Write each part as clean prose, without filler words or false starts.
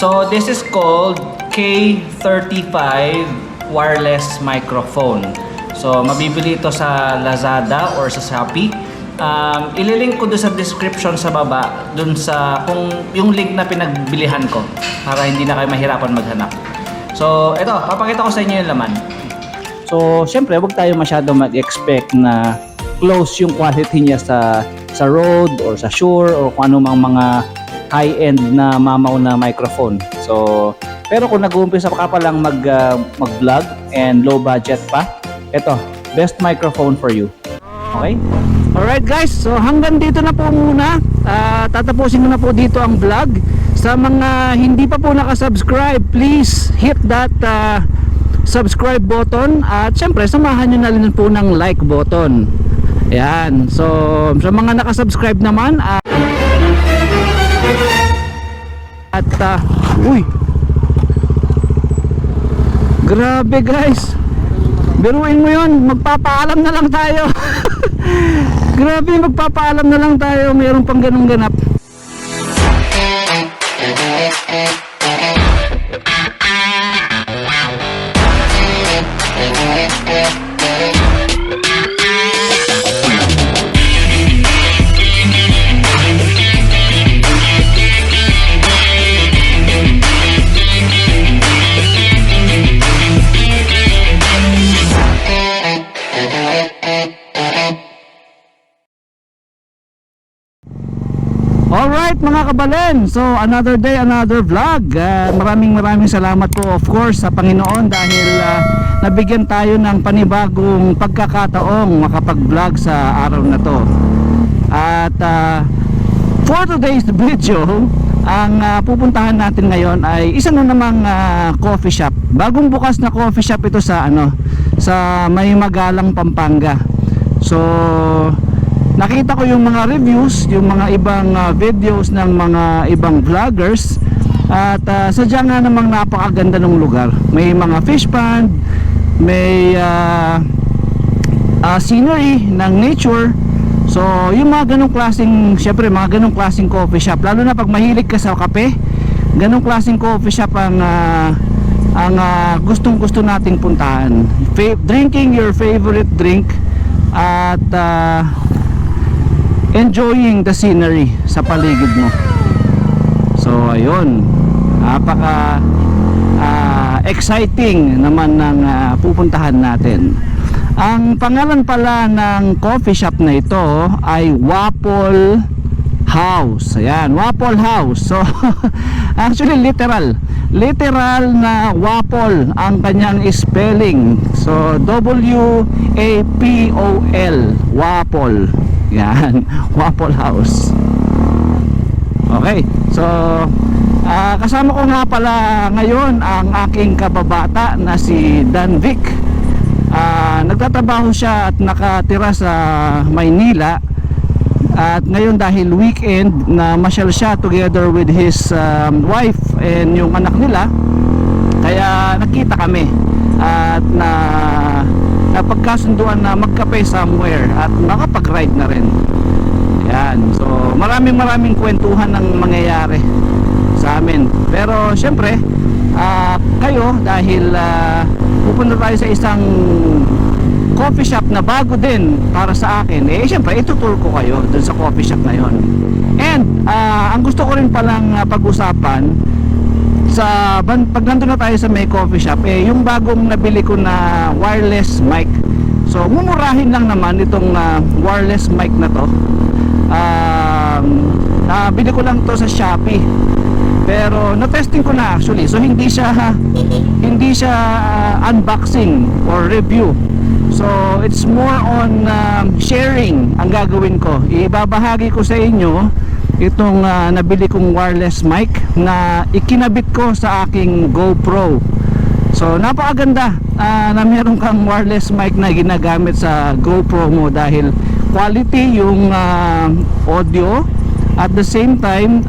So this is called K35 wireless microphone. So mabibili ito sa Lazada or sa Shopee. Ililink ko doon sa description sa baba, doon sa kung yung link na pinagbilihan ko para hindi na kayo mahirapan maghanap. So ito, papakita ko sa inyo yung laman. So syempre, wag tayo masyado mag-expect na close yung quality niya sa Rode or sa Shure or kung ano mang mga high-end na mamaw na microphone. So pero kung nag-uumpisa pa lang mag-vlog and low budget pa, ito, best microphone for you. Okay? Alright guys, so hanggang dito na po muna. Tatapusin ko na po dito ang vlog. Sa mga hindi pa po nakasubscribe, please hit that subscribe button. At syempre, samahan nyo na rin po ng like button. Ayan, so sa mga nakasubscribe naman, uy, grabe guys, biruin mo yun, magpapaalam na lang tayo. Grabe, magpapaalam na lang tayo, mayroon pang ganung ganap. Alright mga kabalen, so another day, another vlog. Maraming salamat po of course sa Panginoon dahil nabigyan tayo ng panibagong pagkakataong makapag-vlog sa araw na to. At for today's video, ang pupuntahan natin ngayon ay isa na namang coffee shop. Bagong bukas na coffee shop ito sa sa Maymagalang, Pampanga. So nakita ko yung mga reviews, yung mga ibang videos ng mga ibang vloggers. At sadya nga namang napakaganda ng lugar. May mga fish pond, may scenery ng nature. So yung mga ganong klaseng, syempre mga ganong klaseng coffee shop, lalo na pag mahilig ka sa kape, ganong klaseng coffee shop ang gustong gusto nating puntahan. Drinking your favorite drink at enjoying the scenery sa paligid mo. So ayun, napaka exciting naman ng pupuntahan natin. Ang pangalan pala ng coffee shop na ito ay Waffle House. Ayan, Waffle House. So actually literal na waffle ang kanyang spelling. So W-A-P-O-L, Waffle. Yan, Waffle House. Okay, so kasama ko nga pala ngayon ang aking kababata na si Dan Vic. Nagtatrabaho siya at nakatira sa Maynila. At ngayon dahil weekend, na masyal siya together with his wife and yung anak nila, kaya nakita kami at napagkasunduan na magkape somewhere at makapag-ride na rin. Yan, so maraming kwentuhan ng mangyayari sa amin. Pero syempre kayo, dahil pupunta tayo sa isang coffee shop na bago din para sa akin, syempre itutur ko kayo dun sa coffee shop na yon. And ang gusto ko rin palang pag-usapan pag nandun na tayo sa may coffee shop, yung bagong nabili ko na wireless mic. So mumurahin lang naman itong wireless mic na to. Nabili ko lang to sa Shopee, pero na-testing ko na actually. So hindi siya unboxing or review. So it's more on sharing ang gagawin ko. Ibabahagi ko sa inyo itong nabili kong wireless mic na ikinabit ko sa aking GoPro. So napakaganda na meron kang wireless mic na ginagamit sa GoPro mo dahil quality yung audio, at the same time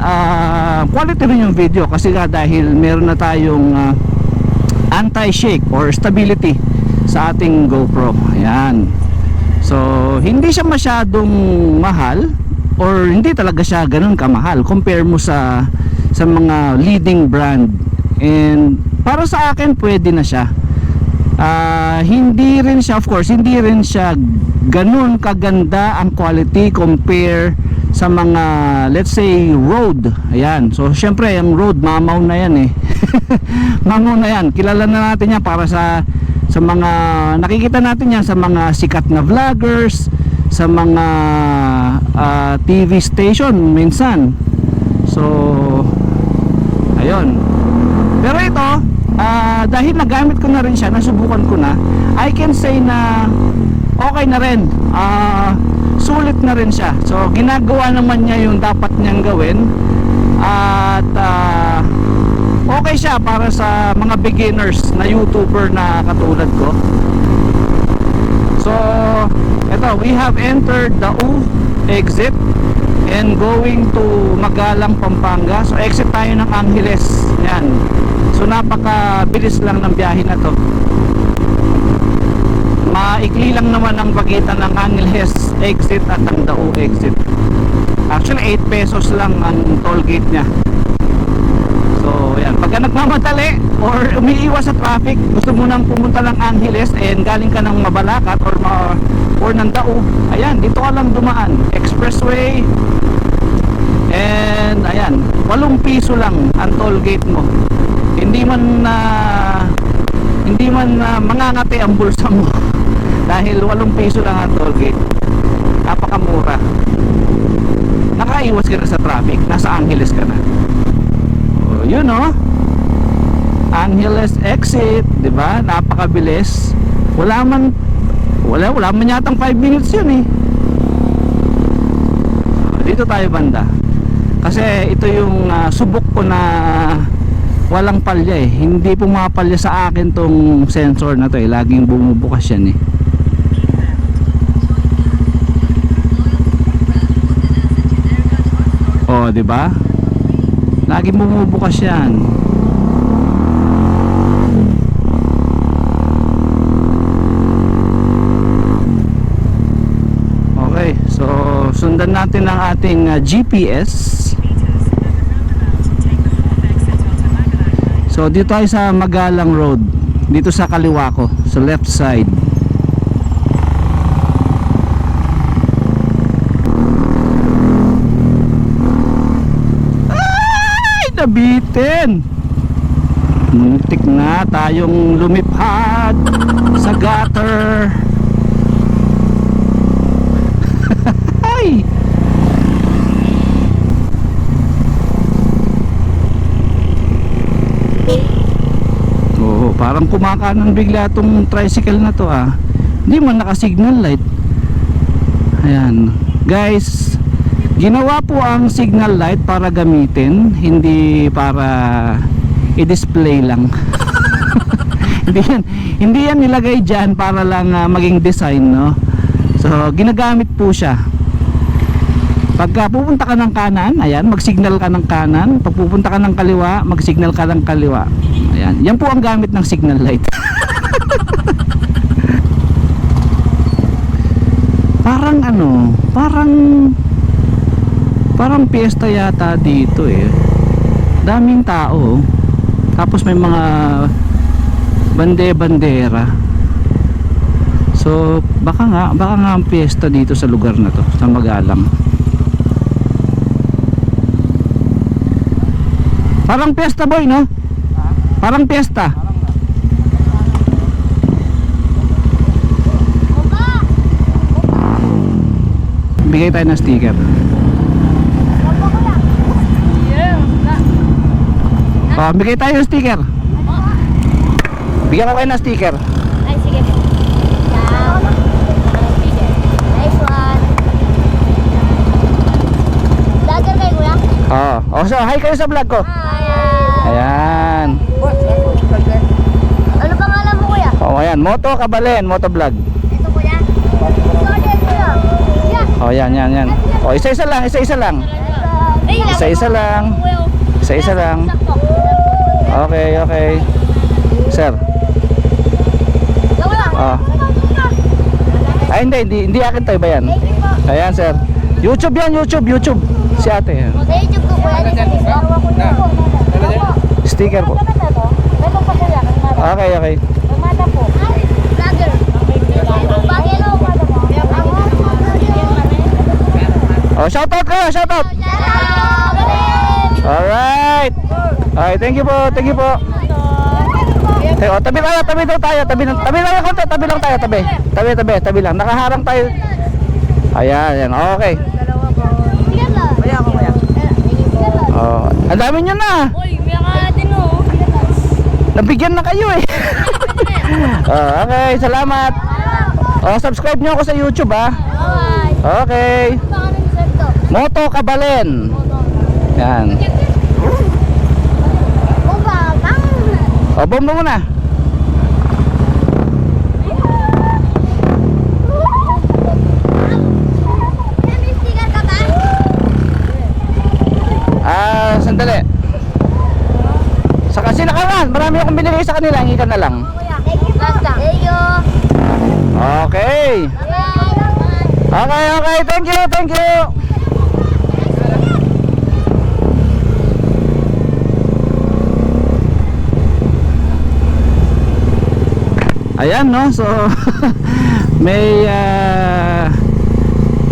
quality rin yung video kasi dahil meron na tayong anti-shake or stability sa ating GoPro. Ayan. So hindi siya masyadong mahal, or hindi talaga siya ganun kamahal compare mo sa sa mga leading brand. And para sa akin pwede na siya. Hindi rin siya, of course, hindi rin siya ganun kaganda ang quality compare sa mga, let's say, Rode. Ayan, so syempre yung Rode mamaw na yan eh. Mamaw na yan, kilala na natin yan para sa mga, nakikita natin yan sa mga sikat na vloggers, sa mga TV station minsan. So ayun, pero ito dahil nagamit ko na rin siya, nasubukan ko na, I can say na okay na rin, sulit na rin siya. So ginagawa naman niya yung dapat niyang gawin, at okay siya para sa mga beginners na YouTuber na katulad ko. So ito, we have entered the U exit and going to Magalang, Pampanga. So exit tayo ng Angeles. Yan. So napakabilis lang ng biyahe na to. Maikli lang naman ang pagitan ng Angeles exit at ang Dao exit. Actually 8 pesos lang ang toll gate nya. So yan, pagka nagmamadali or umiiwas sa traffic, gusto mo nang pumunta ng Angeles and galing ka ng Mabalacat or ng Dao, ayan, dito ka lang dumaan, expressway. And ayan, 8 piso lang ang toll gate mo. Hindi man mangangati ang bulsa mo dahil 8 piso lang ang toll gate. Napakamura. Nakaiwas ka na sa traffic, nasa Angeles ka na. Oh, yun oh. Angeles exit, 'di ba? Napakabilis. Wala man yatang 5 minutes yun eh. Dito tayo banda. Kasi ito yung subok ko na walang palya eh. Hindi pumapalya sa akin tong sensor na to eh. Laging bumubukas yan eh. Oh, di ba? Laging bumubukas yan. Okay, so sundan natin ang ating GPS. So dito tayo sa Magalang Road. Dito sa kaliwa ko, sa left side. Ay, nabitin. Muntik na tayong lumipad sa gutter. Ay. Oo, parang kumakanan bigla tong tricycle na to ah. Hindi man naka-signal light. Ayan. Guys, ginawa po ang signal light para gamitin, hindi para i-display lang. hindi yan nilagay dyan para lang maging design, no? So, ginagamit po siya. Pagka pupunta ka ng kanan, ayan, mag-signal ka ng kanan. Pag pupunta ka ng kaliwa, mag-signal ka ng kaliwa. Ayan, yan po ang gamit ng signal light. Parang ano, parang piyesta yata dito eh. Daming tao. Tapos may mga bandera. So, baka nga ang piyesta dito sa lugar na to, sa Magalang. Parang piyesta boy, no? Parang piyesta. Bigay tayo ng sticker. Oh, bigay tayo ng sticker. Bigyan ko kayo ng sticker. Ay, sige. Nice one. Vlogger kayo, kuya? Oh, so hi kayo sa vlog ko. Hi. Ayan. Ano pangalan mo, kuya? Oh, ayan, Moto Kabalen, Moto Vlog. Ito, kuya. Vlogger, kuya. Yeah. Oh, yan. Oh, isa-isa lang. Isa-isa lang. Okay. Sir. Oh. Ay, hindi akin tayo ba yan? Ayan, sir. YouTube yan, YouTube. Si ate. Sa YouTube ko, Sticker po. Meron pa kuya. Okay, okay. Mata po. Vlogger. Bagelo. Oh, shoutout kayo, shoutout. Alright. Okay, thank you po, thank you po. Okay, oh, tabi tayo, tabi daw tayo, tabi tayo konti, tabi lang tayo, tabi lang. Nakaharang tayo. Ayan, ayan, okay. Oh, ang dami nyo na. Uy, may din oh. Nabigyan na kayo eh. Oh, okay, salamat. Oh, subscribe nyo ako sa YouTube ah. Okay. Moto Kabalen. Yan. O, bomba muna. Sandali. Saka sinakawan. Marami akong binigay sa kanila. Hingi ka na lang. Okay. Okay, okay. Thank you, thank you. Ayan no, so may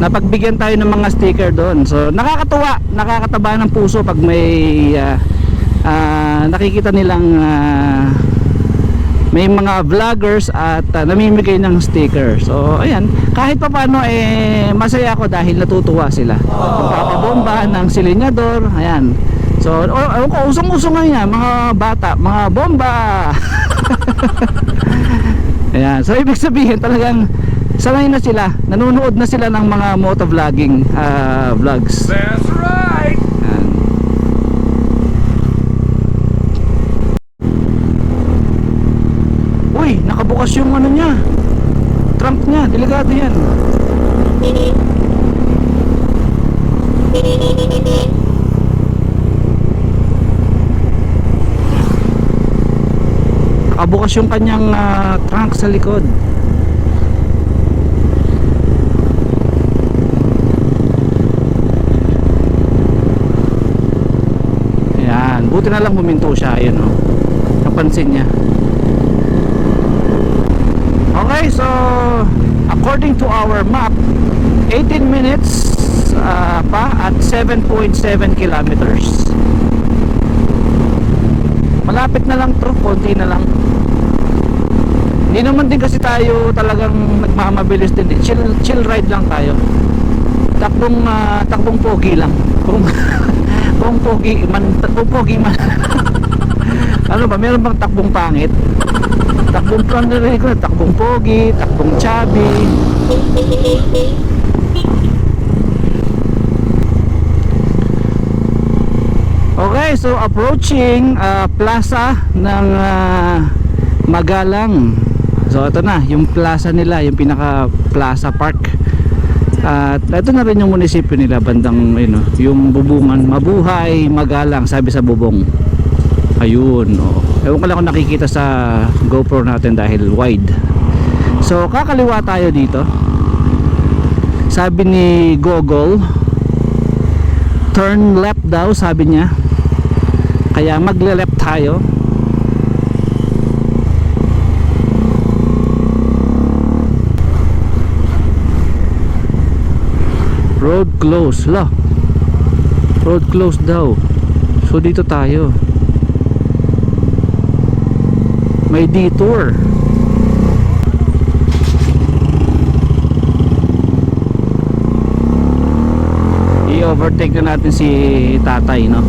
napagbigyan tayo ng mga sticker doon. So nakakatuwa, nakakataba ng puso pag may nakikita nilang may mga vloggers at namimigay ng sticker. So ayan, kahit pa paano masaya ako dahil natutuwa sila. Papabomba ng silinyador, ayan. So usong-usong ngayon mga bata, mga bomba. Ayan, so ibig sabihin talagang sanay na sila, nanonood na sila ng mga motovlogging vlogs. That's right! Ayan. Uy, nakabukas yung ano niya, trunk niya, delikado yan. Nakabukas yung kanyang trunk sa likod. Ayan, buti na lang huminto siya. Ayan o, napansin niya. Okay, so according to our map, 18 minutes pa at 7.7 kilometers. Malapit na lang to, konti na lang. Hindi naman din kasi tayo talagang nagmamabilis din. Chill ride lang tayo. Takbong pogi lang. Kung pogi man. Ano ba, meron bang takbong pangit? Takbong primary ko, takbong pogi, takbong chubby. Okay, so approaching plaza ng Magalang. So ito na, yung plaza nila, yung pinaka plaza park. At ito na rin yung munisipyo nila bandang yung bubungan, mabuhay Magalang, sabi sa bubong. Ayun, oh. Ewan ko lang kung nakikita sa GoPro natin dahil wide. So kakaliwa tayo dito. Sabi ni Google, turn left daw, sabi niya. Kaya magle-left tayo. Road closed. Road closed daw. So dito tayo. May detour. I-overtake na natin si tatay, no?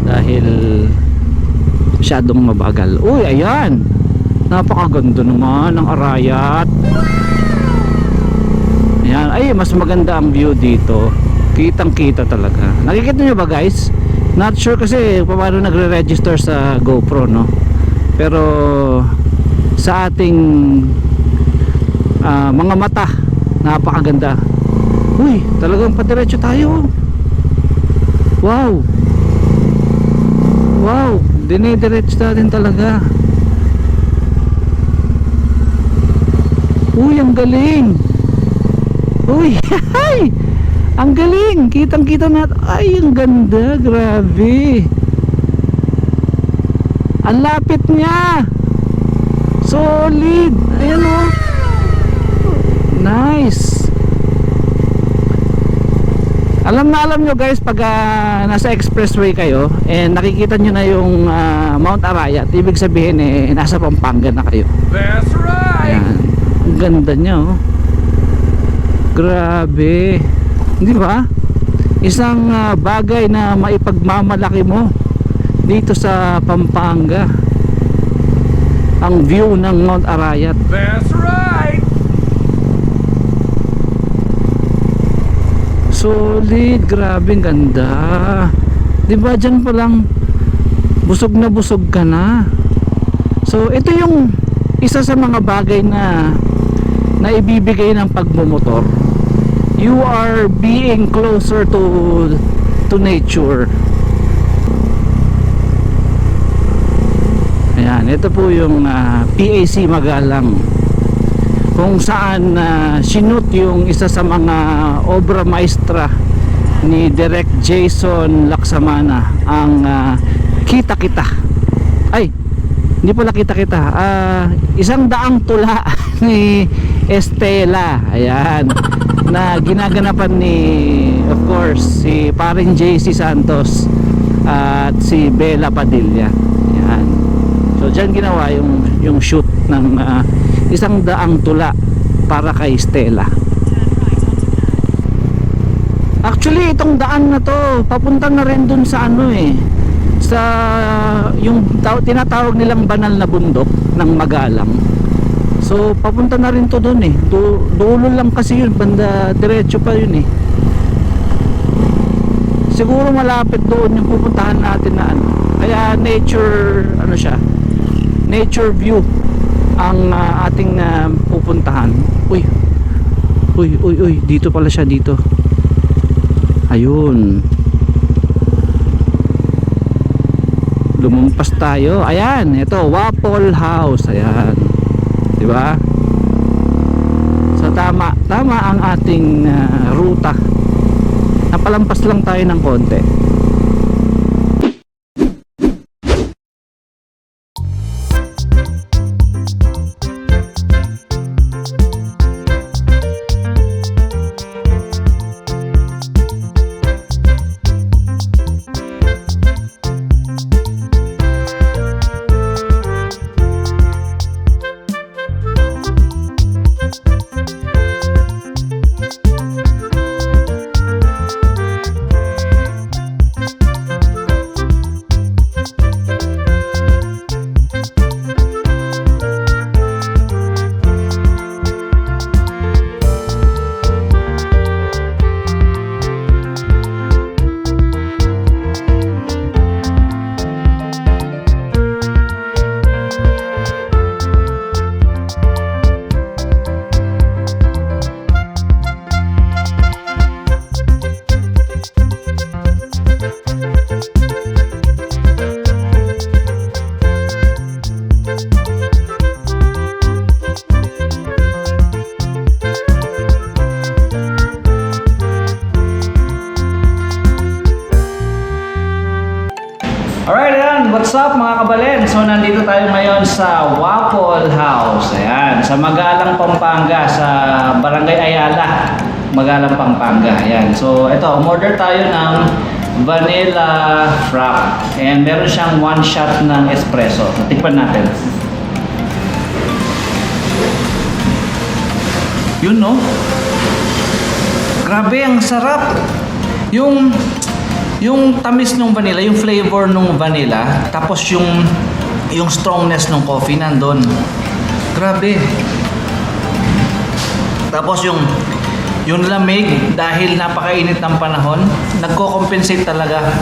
Dahil masyadong mabagal. Uy, ayan, napakaganda naman ng arayat. Ayan, ay mas maganda ang view dito. Kitang kita talaga. Nakikita nyo ba guys? Not sure kasi paano nagre-register sa GoPro, no? Pero sa ating mga mata, napakaganda. Uy, talagang padiretso tayo. Wow. Wow, dinidiretso natin talaga. Uy, ang galing. Uy, Ang galing! Kitang-kita natin. Ay, ang ganda. Grabe. Ang lapit niya. Solid. Ayan o. Nice. Alam nyo guys, pag nasa expressway kayo and nakikita nyo na yung Mount Arayat, ibig sabihin nasa Pampanga na kayo. That's right! Ayan. Ang ganda niya oh. Grabe. Di ba? Isang bagay na maipagmamalaki mo dito sa Pampanga. Ang view ng Mount Arayat. That's right! Solid, grabe, ang ganda. 'Di ba diyan pa lang busog na busog ka na. So ito yung isa sa mga bagay na ibibigay ng pagmomotor. You are being closer to nature. Ayan, ito po yung PAC Magalang, kung saan sinut yung isa sa mga obra maestra ni Direk Jason Laksamana, ang Kita Kita. Ay, hindi pala Kita Kita, Isang Daang Tula ni Estela. Ayan, na ginaganapan ni, of course, si paring JC Santos at si Bella Padilla. Ayan. So dyan ginawa yung shoot ng Isang Daang Tula para kay Stella. Actually itong daan na to papunta na rin dun sa sa yung tinatawag nilang banal na bundok ng Magalang. So papunta na rin to dun dulo lang kasi yun, banda diretso pa yun Siguro malapit doon yung pupuntahan natin na kaya nature siya, nature view ang ating pupuntahan. Uy, dito pala siya, dito. Ayun. Lumampas tayo. Ayan, ito Wapol House. Ayan. 'Di ba? So tama ang ating ruta. Napalampas lang tayo ng konti. Alright, ayan. What's up mga kabalen? So, nandito tayo ngayon sa Wapol House. Ayan, sa Magalang, Pampanga, sa Barangay Ayala, Magalang, Pampanga. Ayan. So, ito, umorder tayo ng vanilla frap. And meron siyang one shot ng espresso. Tikpan natin. Yun, no? Grabe, ang sarap. Yung tamis ng vanilla, yung flavor ng vanilla, tapos yung strongness ng coffee nandun. Grabe. Tapos yung lamig, dahil napakainit ng panahon, nagko-compensate talaga.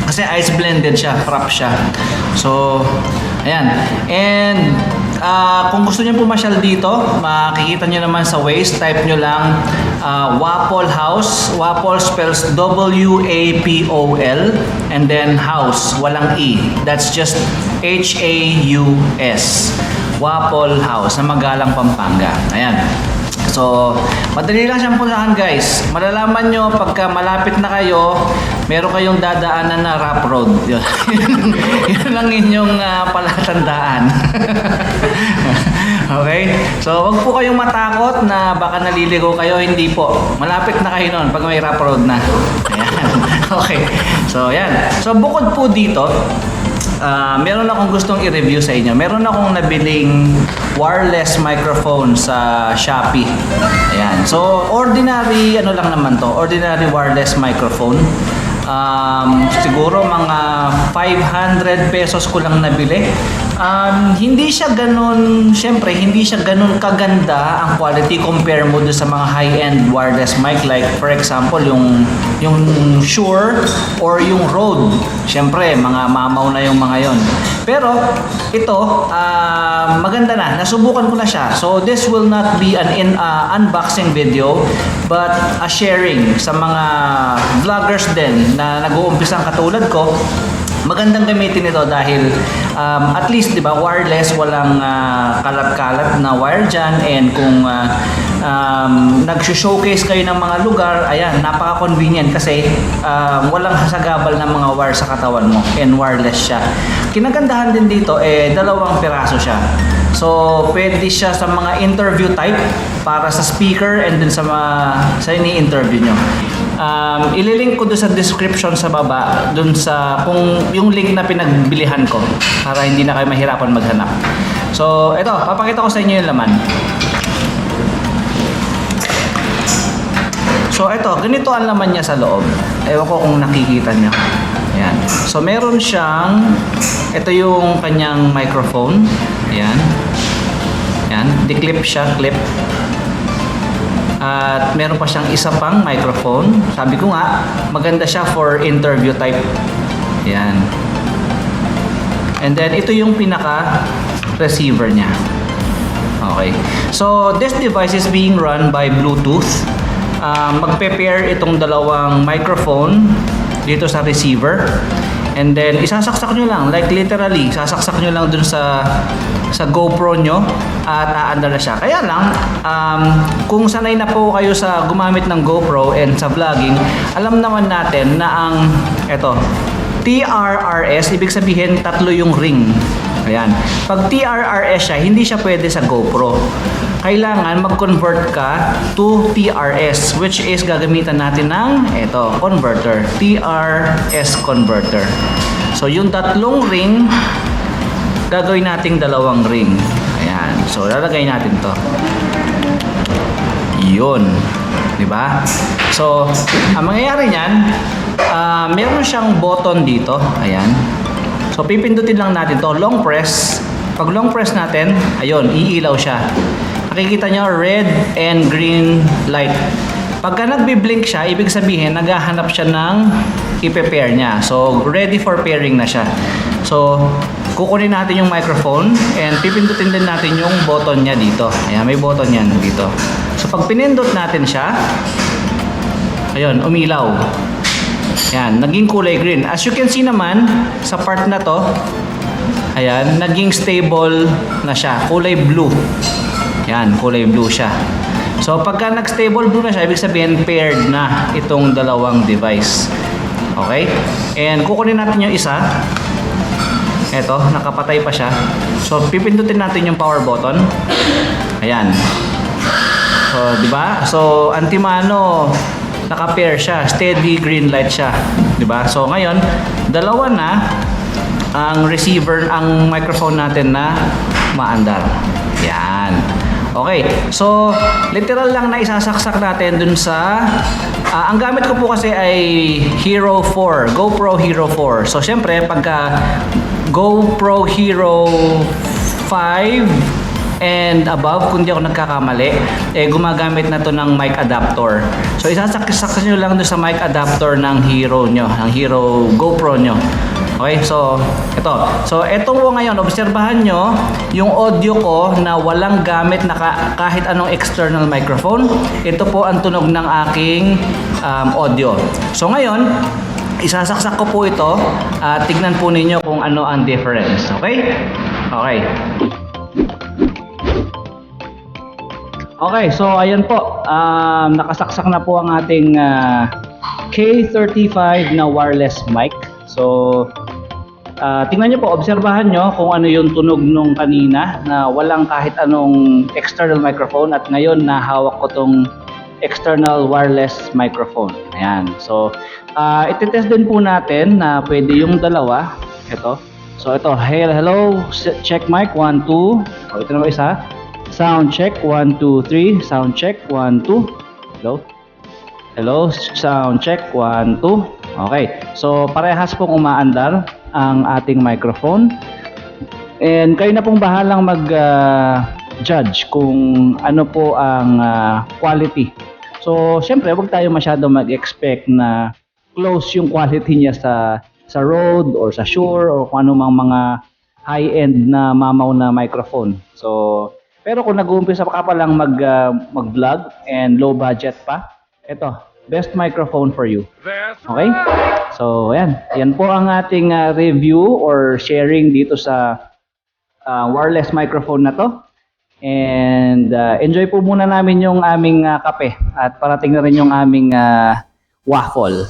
Kasi ice blended siya, frap siya. So, ayan. And kung gusto niyo pumasyal dito, makikita niyo naman sa Waze, type niyo lang Wapol House. Wapol spells W-A-P-O-L and then house, walang E. That's just H-A-U-S. Wapol House sa Magalang, Pampanga. Ayan. So, madali lang siyang puntahan guys. Malalaman nyo pagka malapit na kayo, meron kayong dadaanan na rough road. Yun, yun lang inyong palatandaan. Okay? So, wag po kayong matakot na baka naliligo kayo. Hindi po. Malapit na kayo nun pag may rough road na. Ayan. Okay. So, yan. So, bukod po dito, meron akong gustong i-review sa inyo. Meron akong nabiling wireless microphone sa Shopee. Ayan. So, ordinary, ano lang naman to, ordinary wireless microphone. Siguro mga 500 pesos ko lang nabili. Hindi siya ganun, syempre, hindi siya ganun kaganda ang quality compare mo doon sa mga high-end wireless mic like for example yung Shure or yung Rode. Syempre, mga mamaw na yung mga yon. Pero ito, maganda na. Nasubukan ko na siya. So this will not be an unboxing video but a sharing sa mga vloggers din na nag-uumpisang katulad ko. Magandang gamitin ito dahil at least 'di ba wireless, walang kalat-kalat na wire diyan, and kung nag-showcase kayo ng mga lugar, ayan, napaka-convenient kasi walang hasagabal ng mga wire sa katawan mo and wireless siya. Kinagandahan din dito dalawang piraso siya. So, pwede siya sa mga interview type para sa speaker and din sa ini-interview nyo. Ililink ko doon sa description sa baba, doon sa kung yung link na pinagbilihan ko para hindi na kayo mahirapan maghanap. So, ito, papakita ko sa inyo yung laman. So, ito, ganito ang laman niya sa loob. Ewan ko kung nakikita nyo. Ayan. So, meron siyang, ito yung kanyang microphone. Ayan. Ayan. Di-clip siya, clip. At meron pa siyang isa pang microphone. Sabi ko nga, maganda siya for interview type. Ayan. And then, ito yung pinaka-receiver niya. Okay. So, this device is being run by Bluetooth. Magpe-pair itong dalawang microphone dito sa receiver. And then, isasaksak nyo lang. Like literally, sasaksak nyo lang dun sa GoPro nyo at aandar na siya. Kaya lang, kung sanay na po kayo sa gumamit ng GoPro and sa vlogging, alam naman natin na ang, eto, TRRS, ibig sabihin tatlo yung ring. Ayan. Pag TRRS siya, hindi siya pwede sa GoPro. Kailangan mag-convert ka to TRS, which is gagamitan natin ng ito, converter, TRS converter. So yung tatlong ring, gagawin nating dalawang ring. Ayan. So lalagay natin to. Yun. Diba? So ang mangyayari niyan, meron siyang button dito. Ayan. So pipindutin lang natin to, long press. Pag long press natin, ayun, iilaw siya. Makikita nyo red and green light. Pagka nagbi-blink siya, ibig sabihin naghahanap siya ng i-pair niya. So ready for pairing na siya. So kukunin natin yung microphone and pipindutin din natin yung button niya dito. Ayan, may button yan dito. So pag pinindot natin siya, ayun, umilaw. Ayan, naging kulay green. As you can see naman, sa part na to, ayan, naging stable na siya. Kulay blue. Ayan, kulay blue siya. So, pagka nag-stable blue na siya, ibig sabihin paired na itong dalawang device. Okay? And kukunin natin yung isa. Eto, nakapatay pa siya. So, pipindutin natin yung power button. Ayan. So, di ba? So, antimano, naka-pair siya, steady green light siya, 'di ba? So ngayon, dalawa na ang receiver, ang microphone natin na maandar. Yan. Okay. So literal lang na isasaksak natin dun sa ang gamit ko po kasi ay Hero 4, GoPro Hero 4. So syempre pagka GoPro Hero 5 and above, kung di ako nagkakamali, gumagamit na to ng mic adapter. So isasaksak nyo lang doon sa mic adapter ng Hero nyo, ng Hero GoPro nyo. Okay, so ito. So ito po ngayon, obserbahan nyo yung audio ko na walang gamit na kahit anong external microphone. Ito po ang tunog ng aking audio. So ngayon, isasaksak ko po ito at tignan po ninyo kung ano ang difference. Okay? Okay. Okay, so ayan po. Nakasaksak na po ang ating K35 na wireless mic. So, tingnan nyo po, obserbahan nyo kung ano yung tunog nung kanina na walang kahit anong external microphone at ngayon nahawak ko tong external wireless microphone. Ayan. So, ititest din po natin na pwede yung dalawa. Ito. So, ito. Hey, hello. Check mic. 1, 2. O, ito naman isa. Sound check. 1, 2, 3. Sound check. 1, 2. Hello. Hello. Sound check. 1, 2. Okay. So, parehas pong umaandar ang ating microphone. And kayo na pong bahalang mag-judge kung ano po ang quality. So, syempre, huwag tayo masyado mag-expect na close yung quality niya sa Rode or sa Shure or kung ano mang mga high-end na mamaw na microphone. So, pero kung nag-uumpisa ka pa lang mag-vlog and low budget pa, ito, best microphone for you. Okay? So, ayan. Yan po ang ating review or sharing dito sa wireless microphone na to. And enjoy po muna namin yung aming kape at parating na rin yung aming waffle.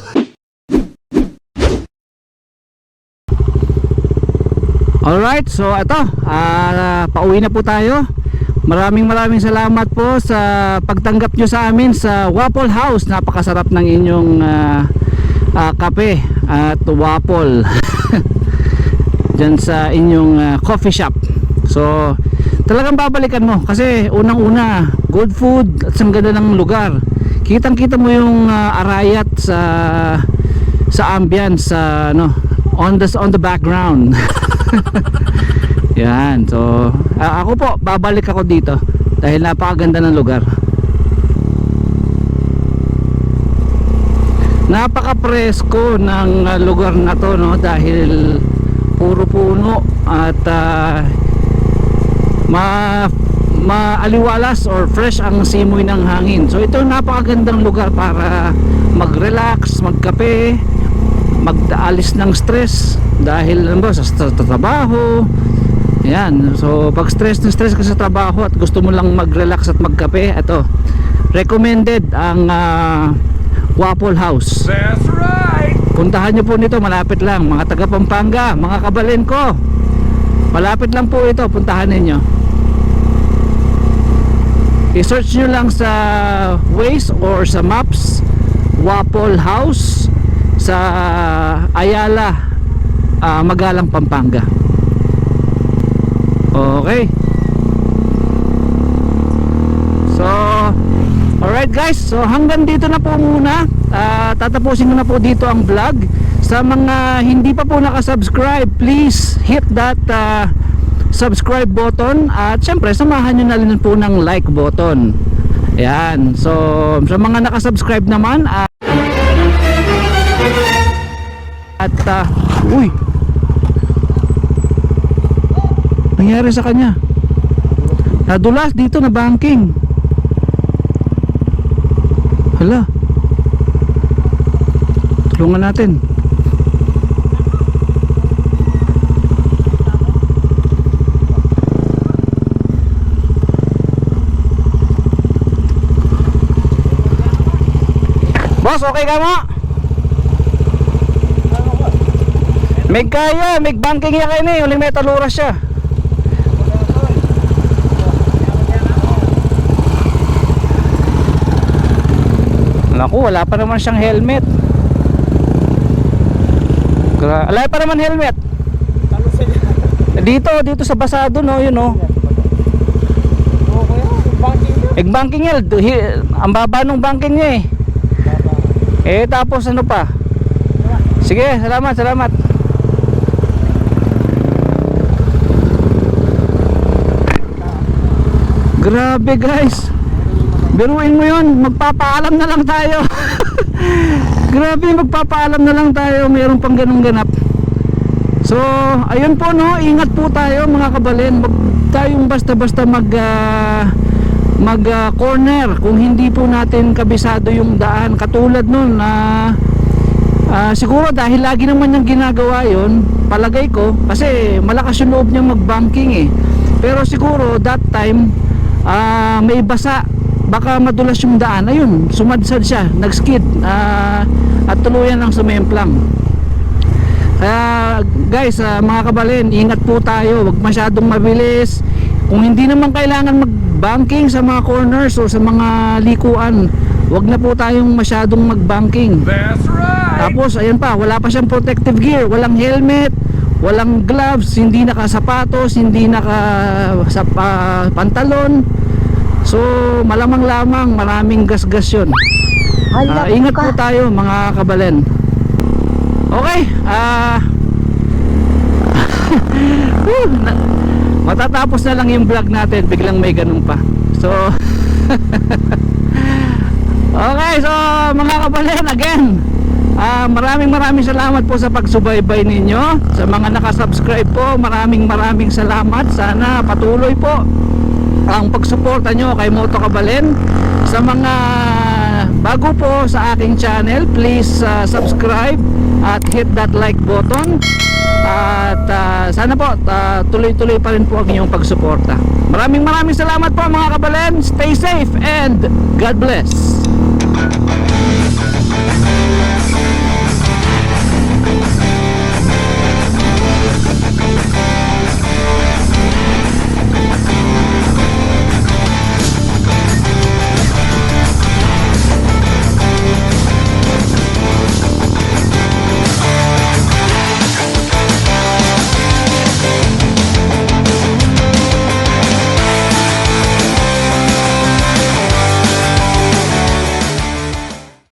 Alright, so ito, pauwi na po tayo. Maraming salamat po sa pagtanggap nyo sa amin sa Waffle House. Napakasarap ng inyong kape at waffle dyan sa inyong coffee shop. So talagang babalikan mo kasi unang-una good food at ang ganda ng lugar. Kitang-kita mo yung arayat sa ambience, on the background. Yan, so ako po, babalik ako dito dahil napakaganda ng lugar. Napaka-presko ng lugar na to, no, dahil puro puno at maaliwalas or fresh ang simoy ng hangin. So ito napakagandang lugar para mag-relax, magkape, mag-aalis ng stress dahil sa trabaho. Ayan, so pag stress ka sa trabaho at gusto mo lang mag-relax at magkape, ito, recommended ang Waffle House. That's right! Puntahan nyo po nito, malapit lang, mga taga Pampanga, mga kabalin ko, malapit lang po ito, puntahan ninyo. I-search nyo lang sa Waze or sa Maps, Waffle House sa Ayala, Magalang, Pampanga. Okay. So, alright guys, so hanggang dito na po muna. Tatapusin ko na po dito ang vlog. Sa mga hindi pa po nakasubscribe, please hit that subscribe button. At syempre, samahan nyo na rin po ng like button. Ayan. So, sa mga nakasubscribe naman, uy, nangyari sa kanya, nadulas dito na banking. Hala, tulungan natin. Boss, okay ka mo? May kaya, may banking ya kayo ni, uling may taluras siya. Naku, wala pa naman siyang helmet. Alay pa naman helmet. Dito sa basado, no, yun, no. Banking yan, ang baba nung banking niya eh. Tapos ano pa? Sige, salamat. Grabe guys, biruin mo yun, magpapaalam na lang tayo. Grabe, magpapaalam na lang tayo, mayroon pang ganung ganap. So ayun po, no, ingat po tayo mga kabalin. Huwag tayong basta-basta mag corner kung hindi po natin kabisado yung daan. Katulad nun na siguro dahil lagi naman niyang ginagawa yun, palagay ko, kasi malakas yung loob niyang mag-banking eh. Pero siguro that time may basa baka madulas yung daan. Ayun, sumadsad siya, nag-skid, at tuluyan lang sumemplang. Kaya guys, mga kabalin, ingat po tayo, huwag masyadong mabilis. Kung hindi naman kailangan mag-banking sa mga corners o sa mga likuan, huwag na po tayong masyadong mag-banking. That's right! Tapos ayan pa, wala pa siyang protective gear, walang helmet, walang gloves, hindi naka-sapatos, hindi pantalon. So malamang lamang maraming gasgas yun. Ingat po tayo mga kabalen. Okay, matatapos na lang yung vlog natin, biglang may ganun pa. So okay, so mga kabalen, again, maraming salamat po sa pagsubaybay ninyo. Sa mga nakasubscribe po, maraming salamat. Sana patuloy po ang pagsuporta nyo kay Moto Kabalen. Sa mga bago po sa aking channel, please subscribe at hit that like button. At sana po tuloy-tuloy pa rin po ang inyong pagsuporta. Maraming salamat po mga kabalen. Stay safe and God bless.